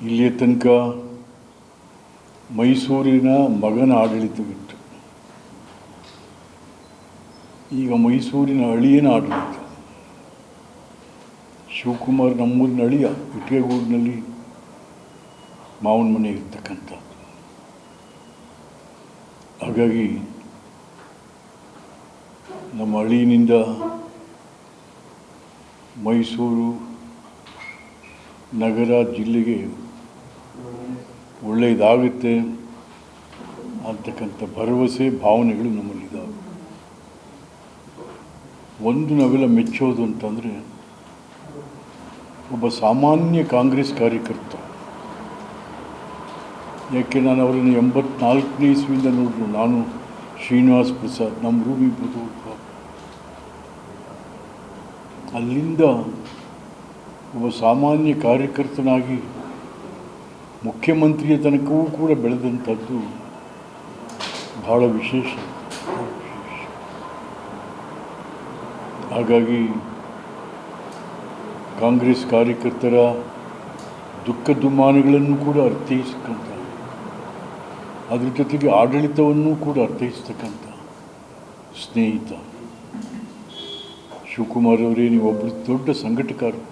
ಇಲ್ಲಿಯ ತನಕ ಮೈಸೂರಿನ ಮಗನ ಆಡಳಿತವಿತ್ತು. ಈಗ ಮೈಸೂರಿನ ಅಳಿಯನ ಆಡಳಿತ. ಶಿವಕುಮಾರ್ ನಮ್ಮೂರಿನ ಅಳಿಯ, ಇಟ್ಟಿಗೆಗೂಡಿನಲ್ಲಿ ಮಾವನ ಮನೆ ಇರ್ತಕ್ಕಂಥ. ಹಾಗಾಗಿ ನಮ್ಮ ಅಳಿಯನಿಂದ ಮೈಸೂರು ನಗರ ಜಿಲ್ಲೆಗೆ ಒಳ್ಳೆಯದಾಗುತ್ತೆ ಅಂತಕ್ಕಂಥ ಭರವಸೆ ಭಾವನೆಗಳು ನಮ್ಮಲ್ಲಿದ್ದಾವೆ. ಒಂದು ನಾವೆಲ್ಲ ಮೆಚ್ಚೋದು ಅಂತಂದರೆ, ಒಬ್ಬ ಸಾಮಾನ್ಯ ಕಾಂಗ್ರೆಸ್ ಕಾರ್ಯಕರ್ತ, ಯಾಕೆ ನಾನು ಅವರನ್ನು 84ನೇ ಇಸ್ವಿಯಿಂದ ನೋಡಿದ್ರು. ನಾನು, ಶ್ರೀನಿವಾಸ್ ಪ್ರಸಾದ್, ನಮ್ಮ ರೂಮಿ ಬದುಕು, ಅಲ್ಲಿಂದ ಒಬ್ಬ ಸಾಮಾನ್ಯ ಕಾರ್ಯಕರ್ತನಾಗಿ ಮುಖ್ಯಮಂತ್ರಿಯ ತನಕವೂ ಕೂಡ ಬೆಳೆದಂಥದ್ದು ಬಹಳ ವಿಶೇಷ. ಹಾಗಾಗಿ ಕಾಂಗ್ರೆಸ್ ಕಾರ್ಯಕರ್ತರ ದುಃಖ ದುಮ್ಮಾನಗಳನ್ನು ಕೂಡ ಅರ್ಥೈಸ್ತಕ್ಕಂಥ, ಅದ್ರ ಜೊತೆಗೆ ಆಡಳಿತವನ್ನು ಕೂಡ ಅರ್ಥೈಸ್ತಕ್ಕಂಥ ಸ್ನೇಹಿತ ಶಿವಕುಮಾರ್ ಅವರೇ. ನೀವೊಬ್ಬರು ದೊಡ್ಡ ಸಂಘಟಕರು.